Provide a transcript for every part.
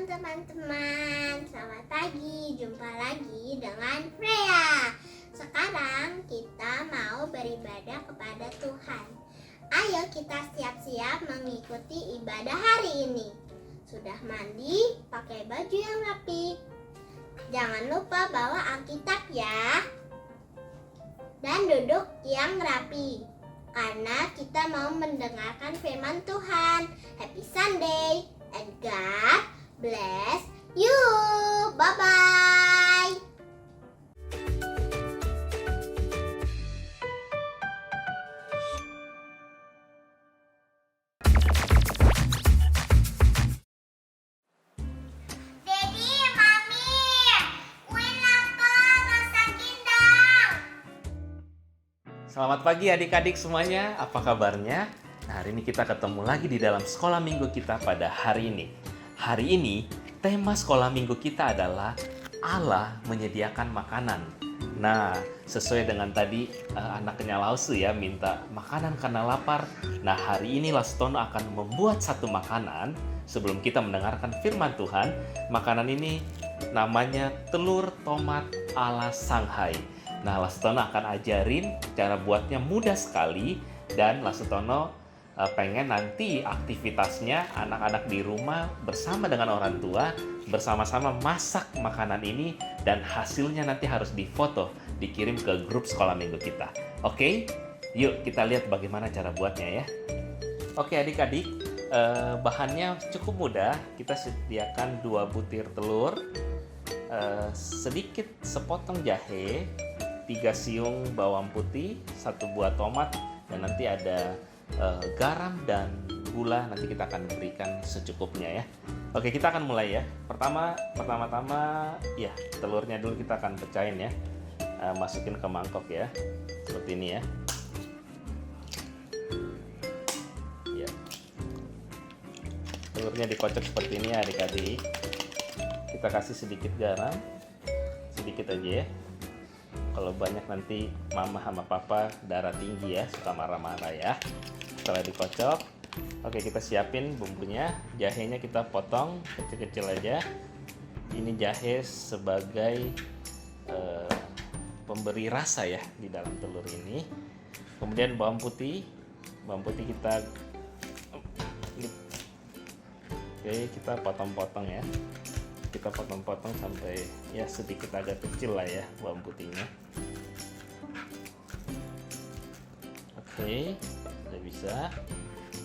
Malam teman-teman, selamat pagi. Jumpa lagi dengan Freya. Sekarang kita mau beribadah kepada Tuhan. Ayo kita siap-siap mengikuti ibadah hari ini. Sudah mandi, pakai baju yang rapi. Jangan lupa bawa Alkitab ya. Dan duduk yang rapi. Karena kita mau mendengarkan firman Tuhan. Happy Sunday and God bless you. Bye-bye. Daddy, Mami, kue lapar, masakin dong. Selamat pagi adik-adik semuanya, apa kabarnya? Nah, hari ini kita ketemu lagi di dalam sekolah minggu kita pada hari ini. Hari ini, tema sekolah minggu kita adalah Allah menyediakan makanan. Nah, sesuai dengan tadi anaknya Lausu ya, minta makanan karena lapar. Nah, hari ini Lastono akan membuat satu makanan sebelum kita mendengarkan firman Tuhan. Makanan ini namanya telur tomat ala Shanghai. Nah, Lastono akan ajarin cara buatnya mudah sekali dan Lastono pengen nanti aktivitasnya anak-anak di rumah bersama dengan orang tua bersama-sama masak makanan ini dan hasilnya nanti harus difoto, dikirim ke grup sekolah minggu kita. Oke? Yuk kita lihat bagaimana cara buatnya ya. Oke adik-adik, bahannya cukup mudah. Kita sediakan 2 butir telur, sedikit sepotong jahe, 3 siung bawang putih, 1 buah tomat, dan nanti ada garam dan gula. Nanti kita akan berikan secukupnya ya. Oke, kita akan mulai ya. Pertama-tama ya telurnya dulu kita akan pecahin ya. Masukin ke mangkok ya. Seperti ini ya. Ya. Telurnya dikocok seperti ini ya adik-adik. Kita kasih sedikit garam. Sedikit aja ya. Kalau banyak nanti mama sama papa darah tinggi ya, suka marah-marah ya. Setelah dikocok, oke kita siapin bumbunya. Jahenya kita potong kecil-kecil aja. Ini jahe sebagai pemberi rasa ya di dalam telur ini. Kemudian bawang putih kita kita potong-potong ya. Kita potong-potong sampai ya sedikit agak kecil lah ya bawang putihnya. Oke, udah bisa.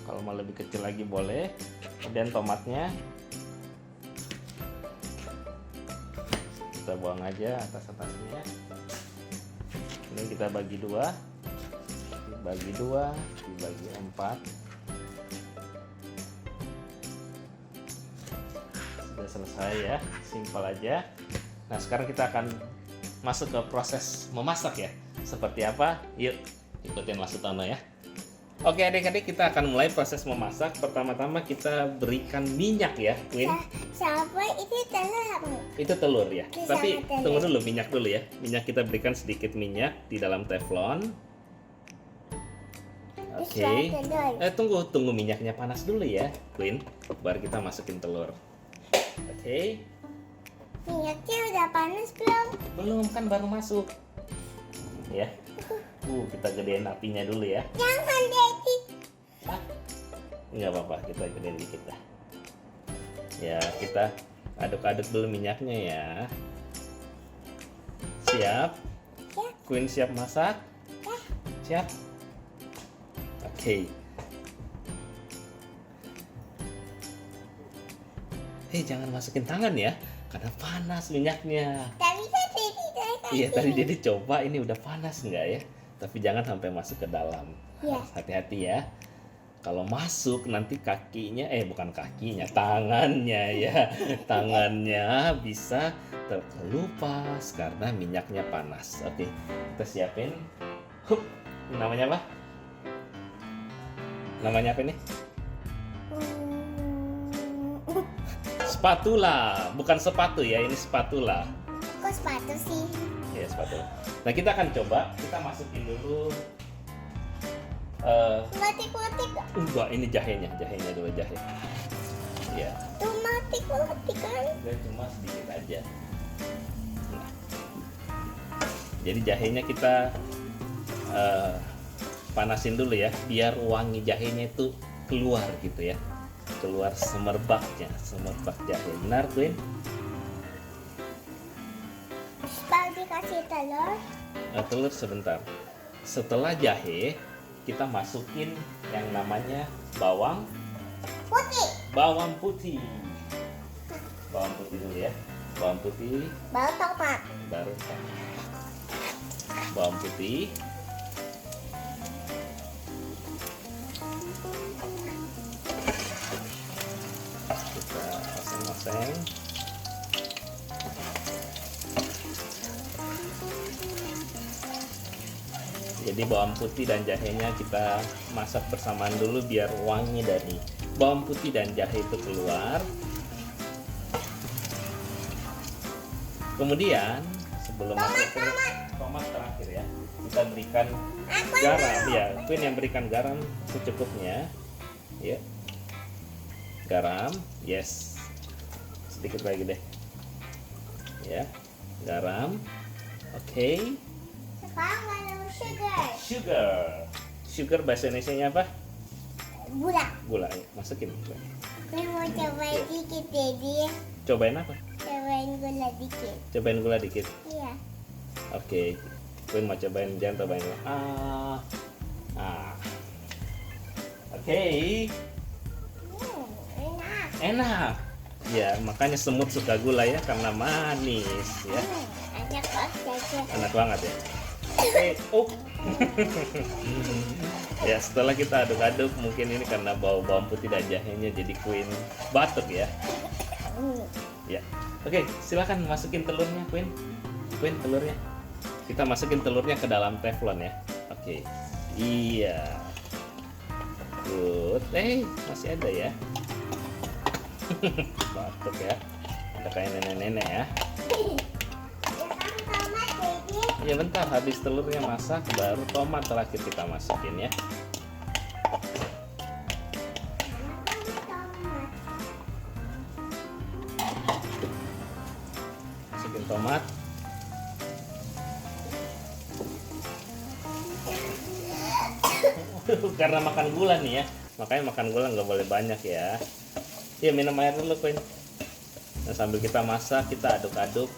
Kalau mau lebih kecil lagi boleh. Kemudian tomatnya kita buang aja atas-atasnya. Ini kita bagi 2, dibagi 4. Sudah selesai ya, simpel aja. Nah sekarang kita akan masuk ke proses memasak ya. Seperti apa? Yuk ikutin Lastono ya. Oke adik-adik, kita akan mulai proses memasak. Pertama-tama kita berikan minyak ya, Queen. Siapa itu telur? Itu telur ya. Ini Tapi sama telur. tunggu dulu, minyak dulu ya. Minyak kita berikan sedikit minyak di dalam teflon. Oke. Tunggu minyaknya panas dulu ya, Queen. Baru kita masukin telur. Oke. Minyaknya udah panas belum? Belum, kan baru masuk. Ya. Kita gedein apinya dulu ya. Jangan, Daddy. Hah? Nggak apa-apa, kita gedein dikit lah. Ya, kita aduk-aduk dulu minyaknya ya. Siap? Ya. Queen siap masak? Ya. Siap? Oke. Jangan masukin tangan ya, karena panas minyaknya. Tapi kan Daddy Iya, tadi dia dicoba, ini udah panas nggak ya? Tapi jangan sampai masuk ke dalam. Ya. Harus hati-hati ya. Kalau masuk nanti kakinya, bukan kakinya, tangannya ya. Tangannya bisa terkelupas karena minyaknya panas. Oke, kita siapin. Hup, namanya apa? Namanya apa ini? Spatula, bukan sepatu ya, ini spatula. Kok sepatu sih? Ya, spatula. Nah, kita akan coba, kita masukin dulu Matik-matik. enggak, ini jahenya dulu, jahe. Ya. Tuh matik-matik kan? juga cuma sedikit aja. Nah, jadi jahenya kita panasin dulu ya, biar wangi jahenya itu keluar gitu ya, keluar semerbaknya, semerbak jahe. Benar, Queen? Baru dikasih telur. Telur sebentar. Setelah jahe, kita masukin yang namanya bawang Putih. bawang putih. Bawang putih dulu ya. Bawang putih, Baru tomat. baru bawang putih. Kita oseng-oseng. Jadi bawang putih dan jahenya kita masak bersamaan dulu biar wangi dari bawang putih dan jahe itu keluar. Kemudian sebelum masuk ke tomat terakhir ya, kita berikan garam ya. Queen yang berikan garam secukupnya. Ya. Garam, yes. Sedikit lagi deh. Ya. Garam. Oke. Sekarang ada sugar. Sugar. Sugar bahasa Indonesianya apa? Gula. Gula. Ya. Masukin. Gue mau cobain dikit, Daddy. Cobain apa? Cobain gula dikit. Cobain gula dikit. Iya. Oke. Queen mau cobain, jangan cobain gula. Oke. Enak. Enak. Ya, makanya semut suka gula ya karena manis ya. Enak banget. Enak banget ya. Oke, ya setelah kita aduk-aduk, mungkin ini karena bawang putih dan jahenya jadi Queen batuk ya. Ya. Oke, silakan masukin telurnya, Queen. Queen, telurnya. Kita masukin telurnya ke dalam teflon ya. Oke. Iya. Good. Masih ada ya. Batuk ya. Ada kayak nenek-nenek ya. Tomat, Daddy. Ya bentar, habis telurnya masak baru tomat terakhir kita masukin ya. Masukin tomat. Karena makan gula nih ya, makanya makan gula nggak boleh banyak ya. Ya minum air dulu, Queen. Nah, sambil kita masak, kita aduk-aduk.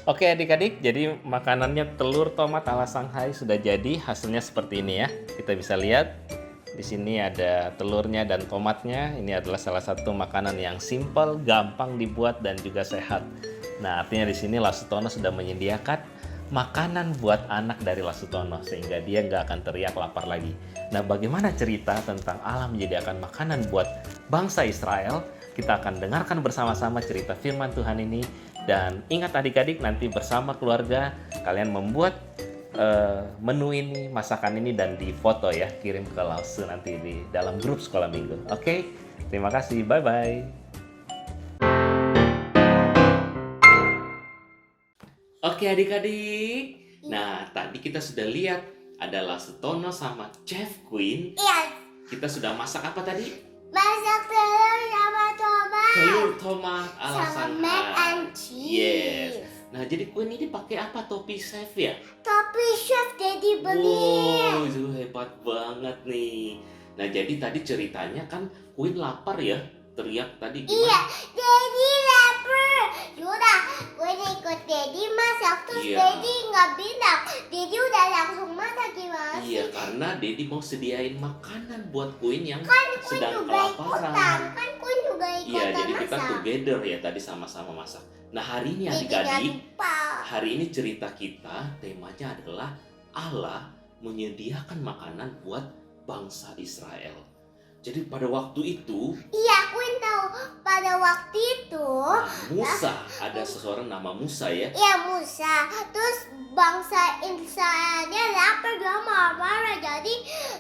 Oke adik-adik, jadi makanannya telur tomat ala Shanghai sudah jadi. Hasilnya seperti ini ya. Kita bisa lihat di sini ada telurnya dan tomatnya. Ini adalah salah satu makanan yang simple, gampang dibuat dan juga sehat. Nah, artinya di sini Lasutono sudah menyediakan makanan buat anak dari Lasutono sehingga dia nggak akan teriak lapar lagi. Nah, bagaimana cerita tentang Allah menyediakan makanan buat bangsa Israel? Kita akan dengarkan bersama-sama cerita firman Tuhan ini. Dan ingat adik-adik, nanti bersama keluarga kalian membuat menu ini, masakan ini dan difoto ya, kirim ke Lause nanti di dalam grup sekolah minggu. Oke, terima kasih, bye-bye. Oke adik-adik, nah tadi kita sudah lihat ada Lasutono sama Chef Queen. Iya. Kita sudah masak apa tadi? Masak telur sama tomat. Telur tomat ala Sama mac Shanghai. and cheese. Yes. Nah, jadi Queen ini pakai apa topi chef ya? Tapi Chef Daddy beli. Wow, itu hebat banget nih. Nah, jadi tadi ceritanya kan Queen lapar ya? Teriak tadi Iya, gimana? Daddy lapar. Yaudah, gue ikut Daddy masak. Terus Iya. Daddy nggak bilang. Daddy udah langsung masak gimana sih? Iya, karena Daddy mau sediain makanan buat Queen yang Kan Queen sedang juga ikutan. kelaparan. Kan Queen juga ikutan Iya, jadi kita masak. together ya tadi sama-sama masak. Nah, hari ini Daddy nggak adik-adik, lupa. hari ini cerita kita temanya adalah Allah menyediakan makanan buat bangsa Israel. Jadi pada waktu itu, Iya, Queen tahu. Pada waktu itu, Musa, ada seseorang nama Musa ya. ya Musa. Terus bangsa Israelnya lapar dia marah-marah. Jadi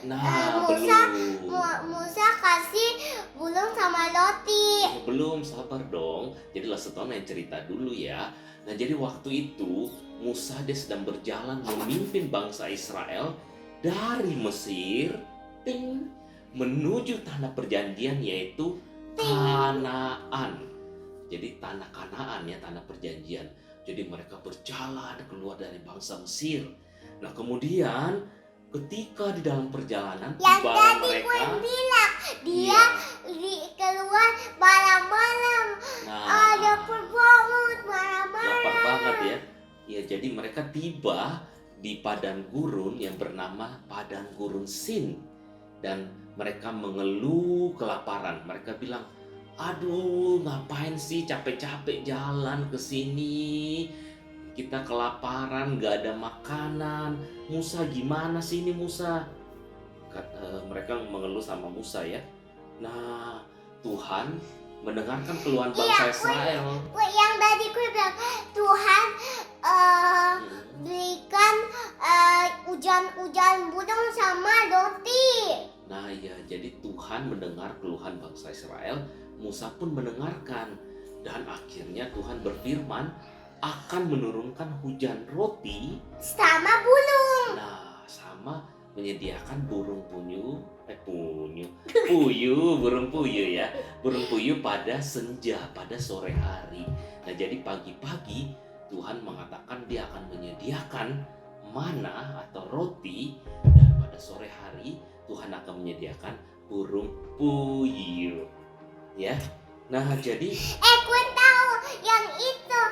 Nah, Musa belum. Musa kasih bulung sama roti. Belum, sabar dong. Jadi Lasutono yang cerita dulu ya. Nah, jadi waktu itu Musa dia sedang berjalan memimpin bangsa Israel dari Mesir ting, menuju tanah perjanjian, yaitu Kanaan. Jadi tanah Kanaan ya, tanah perjanjian. Jadi mereka berjalan keluar dari bangsa Mesir. Nah kemudian ketika di dalam perjalanan Yang tiba tadi mereka, gue bilang dia iya, keluar malam-malam. nah Lapar banget malam-malam. lapar banget ya. Ya jadi mereka tiba di padang gurun yang bernama padang gurun Sin, dan mereka mengeluh kelaparan. Mereka bilang, aduh ngapain sih capek-capek jalan ke sini, kita kelaparan, gak ada makanan. Musa gimana sih ini Musa? Mereka mengeluh sama Musa ya. Nah Tuhan mendengarkan keluhan bangsa Israel. Yang tadi gue bilang Tuhan berikan hujan budang sama roti. Nah ya, jadi Tuhan mendengar keluhan bangsa Israel, Musa pun mendengarkan, dan akhirnya Tuhan berfirman akan menurunkan hujan roti Sama bulung. Nah, sama menyediakan burung puyuh, burung puyuh ya, burung puyuh pada senja, pada sore hari. Nah, jadi pagi-pagi Tuhan mengatakan Dia akan menyediakan mana atau roti, dan pada sore hari Tuhan akan menyediakan burung puyuh, ya. Nah, jadi Gue tahu yang itu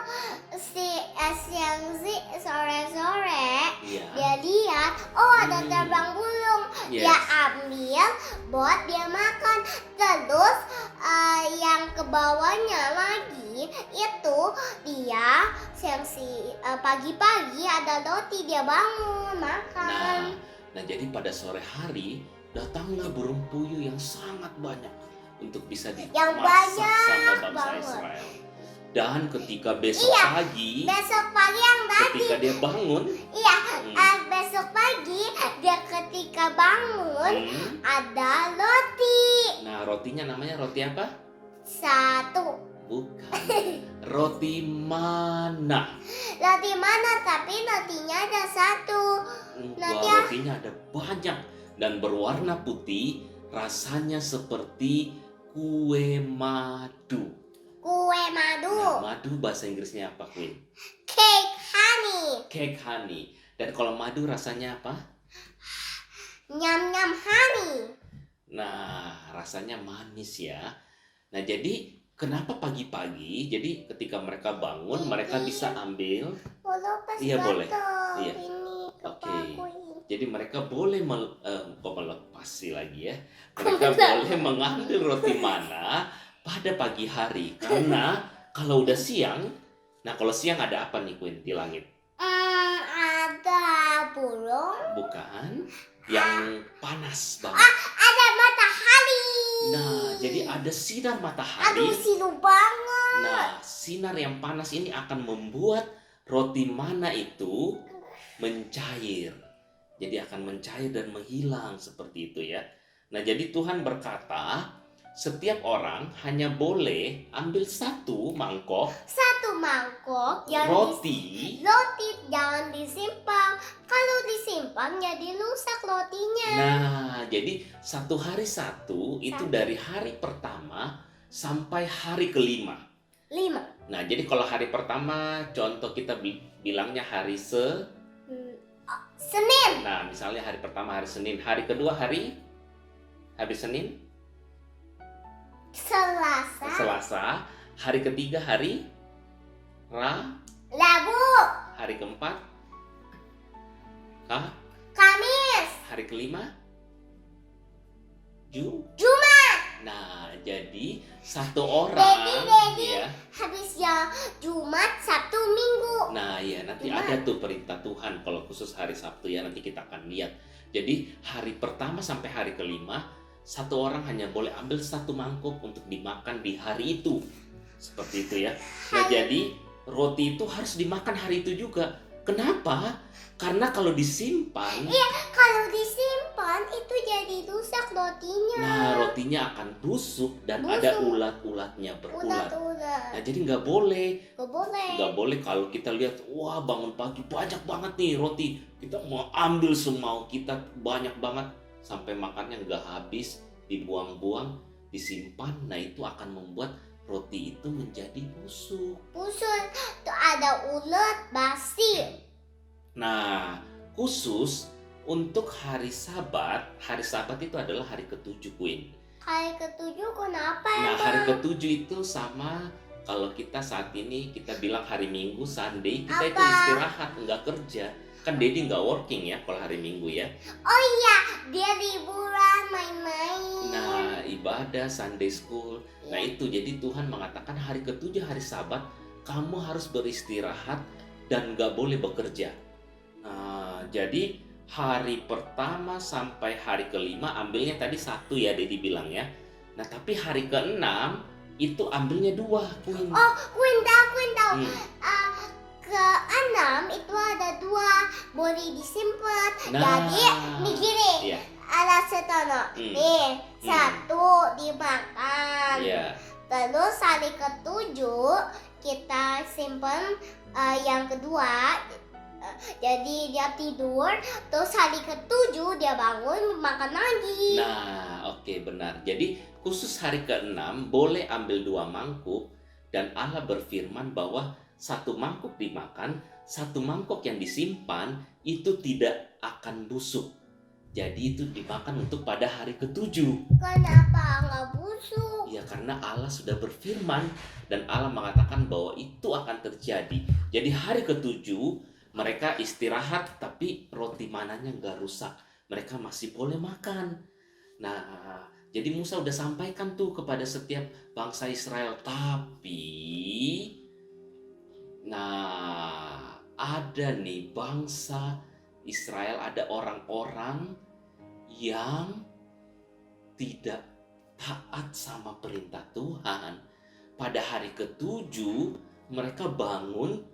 siang sore-sore ya, dia lihat ada terbang burung. yes. Dia ambil buat dia makan. Terus yang ke bawahnya lagi itu dia pagi-pagi ada roti, dia bangun makan. Nah, jadi pada sore hari datanglah burung puyuh yang sangat banyak untuk bisa Yang dimasak banyak sama bangsa banget. Israel. Dan ketika besok Iya, pagi, Besok pagi yang tadi ketika dia bangun, besok pagi dia ketika bangun ada roti. nah rotinya namanya roti apa? Satu. Bukan, roti mana? Roti mana? Tapi rotinya ada satu. Wah, rotinya ada banyak dan berwarna putih, rasanya seperti kue madu. Kue madu. Nah, madu bahasa Inggrisnya apa, Queen? Cake honey. Cake honey. Dan kalau madu rasanya apa? Nyam-nyam honey. Nah, rasanya manis ya. Nah, jadi kenapa pagi-pagi? Jadi ketika mereka bangun, mereka bisa ambil. Iya, boleh. Iya. Ini Oke. kepakuin. Jadi mereka boleh kok melepas sih lagi ya. Mereka boleh mengambil roti mana pada pagi hari. Karena kalau udah siang, nah kalau siang ada apa nih, Queen, di langit? Ada burung. Bukan, yang panas banget. Ada matahari. Nah, jadi ada sinar matahari. Aduh, silu banget. Nah, sinar yang panas ini akan membuat roti mana itu mencair. Jadi akan mencair dan menghilang seperti itu ya. Nah, jadi Tuhan berkata, setiap orang hanya boleh ambil satu mangkok Satu mangkok yang roti. roti jangan disimpan. Kalau disimpan jadi rusak rotinya. Nah, jadi satu hari satu itu Satu. dari hari pertama sampai hari kelima. 5. Nah, jadi kalau hari pertama contoh kita bilangnya hari Senin. Nah, misalnya hari pertama hari Senin, hari kedua hari Senin, Selasa, hari ketiga hari Rabu. hari keempat Kamis. hari kelima Jumat. Nah, jadi satu orang Jadi, ya. habis ya Jumat, Sabtu, Minggu. Nah, ya nanti Jumat. ada tuh perintah Tuhan kalau khusus hari Sabtu ya, nanti kita akan lihat. Jadi hari pertama sampai hari kelima satu orang hanya boleh ambil satu mangkuk untuk dimakan di hari itu. Seperti itu ya. Nah, jadi roti itu harus dimakan hari itu juga. Kenapa? Karena kalau disimpan, Kalau disimpan itu jadi rusak rotinya. nah rotinya akan busuk dan Busuk. ada ulat-ulatnya berulat. Udah. Nah, jadi nggak boleh. Gak boleh. Nggak boleh kalau kita lihat, wah bangun pagi banyak banget nih roti. Kita mau ambil semau kita banyak banget sampai makannya nggak habis. dibuang-buang, disimpan. Nah, itu akan membuat roti itu menjadi busuk. Busuk, tuh ada ulet basi. Nah, khusus untuk hari Sabat itu adalah hari ketujuh, Queen. Hari ketujuh kenapa Nah, emang? hari ketujuh itu sama kalau kita saat ini kita bilang hari Minggu, Sunday, kita itu Apa? istirahat, nggak kerja. Kan Daddy nggak working ya kalau hari Minggu ya. Oh iya, dia liburan main-main. Nah, ibadah, Sunday school. Nah, Iya. itu jadi Tuhan mengatakan hari ketujuh hari Sabat, kamu harus beristirahat dan nggak boleh bekerja. Nah, jadi hari pertama sampai hari kelima ambilnya tadi satu ya, Daddy bilang ya. Nah, tapi hari keenam itu ambilnya dua, Queen. Oh, Queen tahu. Hmm. Keenam itu ada dua, boleh disimpan. Nah, Jadi, nih gini, iya, ada setono. Nih, satu dimakan. iya. Terus hari ketujuh kita simpan yang kedua. Jadi dia tidur, terus hari ketujuh dia bangun makan lagi. Nah, oke, benar. Jadi khusus hari keenam boleh ambil dua mangkuk dan Allah berfirman bahwa satu mangkuk dimakan, satu mangkuk yang disimpan itu tidak akan busuk. Jadi itu dimakan untuk pada hari ketujuh. Kenapa nggak busuk? Ya karena Allah sudah berfirman dan Allah mengatakan bahwa itu akan terjadi. Jadi hari ketujuh mereka istirahat tapi roti mananya nggak rusak. Mereka masih boleh makan. Nah, jadi Musa udah sampaikan tuh kepada setiap bangsa Israel. Tapi, nah ada nih bangsa Israel, ada orang-orang yang tidak taat sama perintah Tuhan. Pada hari ketujuh mereka bangun,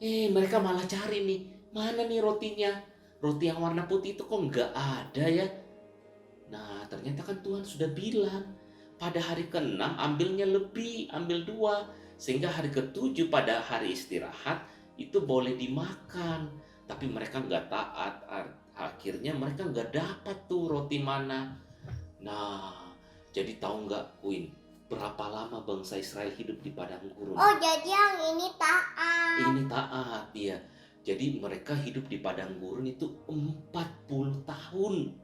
mereka malah cari nih, mana nih rotinya? Roti yang warna putih itu kok nggak ada ya? Nah, ternyata kan Tuhan sudah bilang, pada hari ke-6 ambilnya lebih, ambil dua. Sehingga hari ketujuh pada hari istirahat itu boleh dimakan. Tapi mereka nggak taat, akhirnya mereka nggak dapat tuh roti mana. Nah, jadi tahu nggak, Queen, berapa lama bangsa Israel hidup di padang gurun? Oh, jadi yang ini taat. Ini taat, ya. Jadi mereka hidup di padang gurun itu 40 tahun.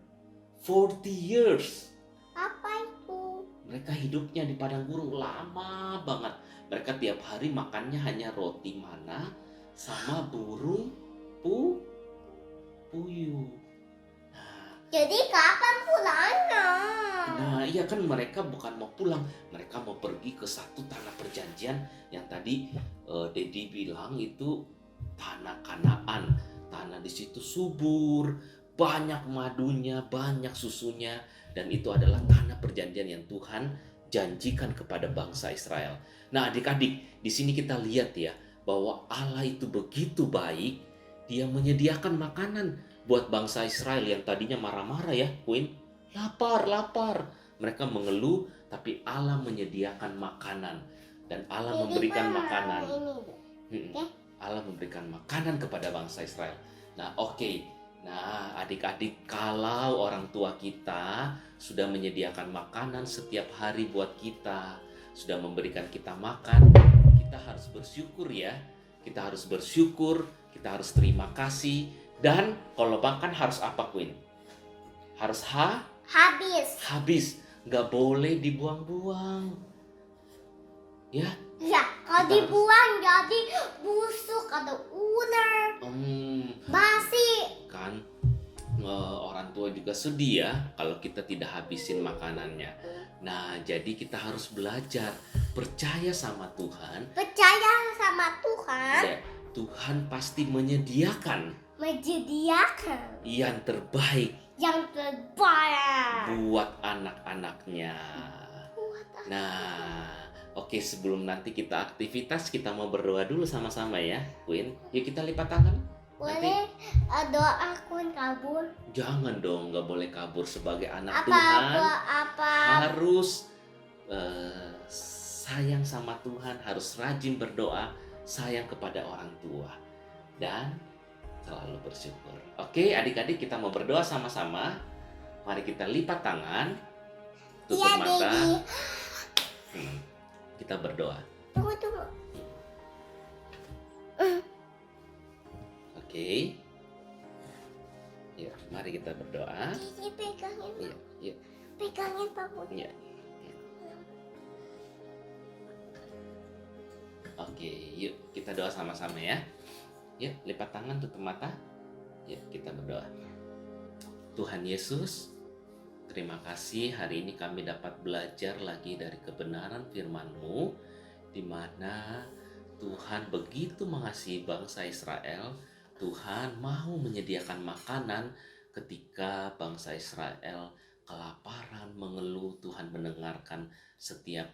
40 years. Apa itu? Mereka hidupnya di padang gurun lama banget. Mereka tiap hari makannya hanya roti mana sama burung puyuh. Jadi kapan pulangnya? Nah, iya kan mereka bukan mau pulang, mereka mau pergi ke satu tanah perjanjian yang tadi Daddy bilang itu tanah Kanaan. Tanah di situ subur, banyak madunya, banyak susunya, dan itu adalah tanah perjanjian yang Tuhan janjikan kepada bangsa Israel. Nah, adik-adik, di sini kita lihat ya bahwa Allah itu begitu baik, Dia menyediakan makanan buat bangsa Israel yang tadinya marah-marah ya, Queen. Lapar. Mereka mengeluh, tapi Allah menyediakan makanan dan Allah memberikan makanan. Allah memberikan makanan kepada bangsa Israel. Nah, oke. Nah, adik-adik, kalau orang tua kita sudah menyediakan makanan setiap hari buat kita, sudah memberikan kita makan, kita harus bersyukur ya. Kita harus bersyukur, kita harus terima kasih. Dan kalau makan harus apa, Queen? Harus habis. Nggak boleh dibuang-buang. Ya. Ya, kalau dibuang jadi busuk, ada ular, basi. Kan orang tua juga sedih ya kalau kita tidak habisin makanannya. Nah, jadi kita harus belajar percaya sama Tuhan. Percaya sama Tuhan. Ya, Tuhan pasti menyediakan yang terbaik buat anak-anaknya. Nah, oke, sebelum nanti kita aktivitas, kita mau berdoa dulu sama-sama ya, Queen. Yuk kita lipat tangan. Boleh doa Queen kabur? Jangan dong, nggak boleh kabur sebagai anak Apa? Tuhan. Harus sayang sama Tuhan, harus rajin berdoa, sayang kepada orang tua, dan selalu bersyukur. Oke, adik-adik, kita mau berdoa sama-sama. Mari kita lipat tangan. Tutup Iya, mata. Daddy. Kita berdoa. Tunggu. Oke. Ya, mari kita berdoa. Jadi pegangin. Iya. Pegangin pamunya. Iya. Oke, yuk kita doa sama-sama ya. Yuk, lipat tangan, tutup mata. Yuk, kita berdoa. Tuhan Yesus, terima kasih hari ini kami dapat belajar lagi dari kebenaran firman-Mu, di mana Tuhan begitu mengasihi bangsa Israel. Tuhan mau menyediakan makanan ketika bangsa Israel kelaparan, mengeluh. Tuhan mendengarkan setiap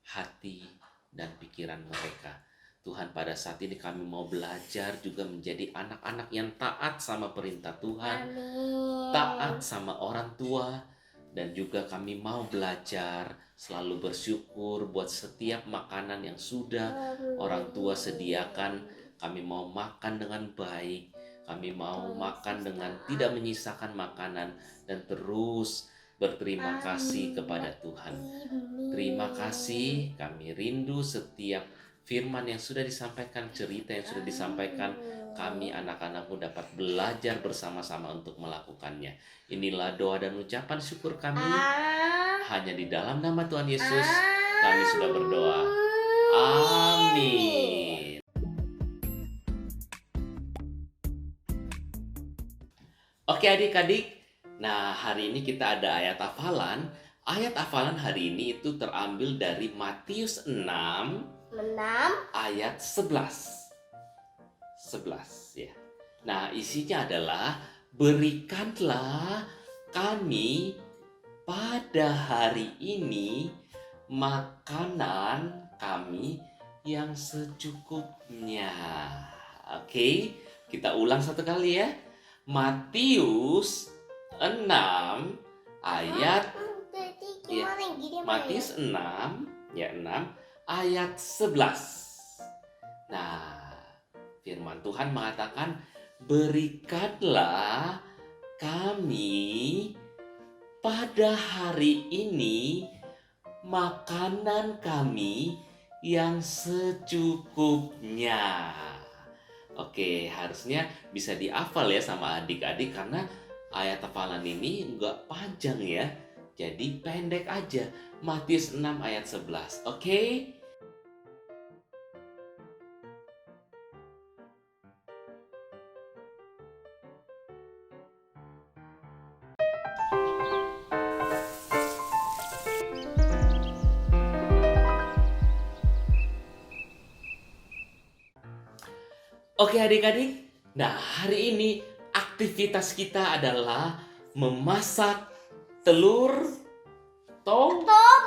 hati dan pikiran mereka. Tuhan, pada saat ini kami mau belajar juga menjadi anak-anak yang taat sama perintah Tuhan, Amin. taat sama orang tua, dan juga kami mau belajar selalu bersyukur buat setiap makanan yang sudah orang tua sediakan. Kami mau makan dengan baik, kami mau makan dengan tidak menyisakan makanan, dan terus berterima kasih kepada Tuhan. Terima kasih, kami rindu setiap firman yang sudah disampaikan, cerita yang sudah disampaikan. Kami anak-anak-Mu dapat belajar bersama-sama untuk melakukannya. Inilah doa dan ucapan syukur kami. Hanya di dalam nama Tuhan Yesus kami sudah berdoa. Amin. Oke adik-adik, nah hari ini kita ada ayat hafalan. Ayat hafalan hari ini itu terambil dari Matius 6 ayat 11 ya. Nah isinya adalah, berikanlah kami pada hari ini makanan kami yang secukupnya. Oke, kita ulang satu kali ya. Matius 6 ayat Matius 6 ayat 11. Nah, firman Tuhan mengatakan, berikanlah kami pada hari ini makanan kami yang secukupnya. Oke, harusnya bisa dihafal ya sama adik-adik, karena ayat hafalan ini nggak panjang ya. Jadi pendek aja. Matius 6 ayat 11. Oke? Oke adik-adik, nah hari ini aktivitas kita adalah memasak telur tomat.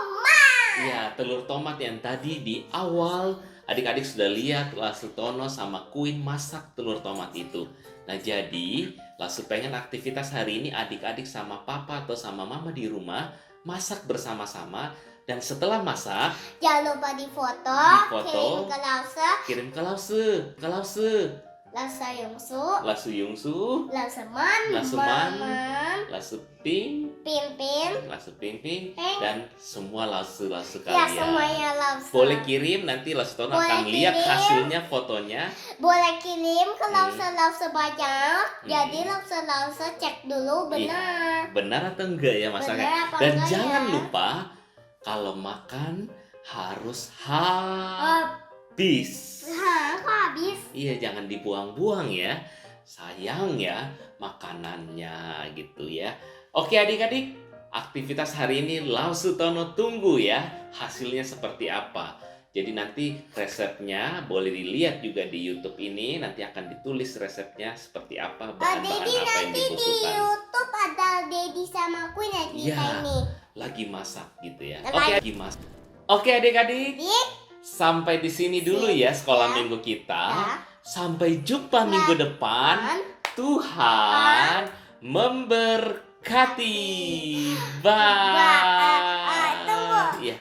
Ya, telur tomat yang tadi di awal adik-adik sudah lihat Lasutono sama Queen masak telur tomat itu. Nah jadi Lasu pengen aktivitas hari ini adik-adik sama papa atau sama mama di rumah masak bersama-sama. Dan setelah masak, jangan lupa difoto, kirim ke Lause, Lasu Yungsu, Lasu Ping, dan semua Lasu kalian. Ya, semuanya Lause. Boleh kirim, nanti Lasutono akan lihat hasilnya, fotonya. Boleh kirim ke Lause banyak. Jadi Lause cek dulu benar. Benar atau enggak ya masaknya. Dan jangan lupa, kalau makan harus habis. Habis. Iya, jangan dibuang-buang ya. Sayang ya makanannya gitu ya. Oke adik-adik, aktivitas hari ini Lasutono tunggu ya hasilnya seperti apa. Jadi nanti resepnya boleh dilihat juga di YouTube ini. Nanti akan ditulis resepnya seperti apa, bahan-bahan apa yang dibutuhkan. Di YouTube ada Dedi sama Queen ya kita ini. Lagi masak gitu ya. Oke adik-adik. Sampai di sini dulu ya sekolah minggu kita. Sampai jumpa minggu depan. Tuhan memberkati. Bye. Tunggu.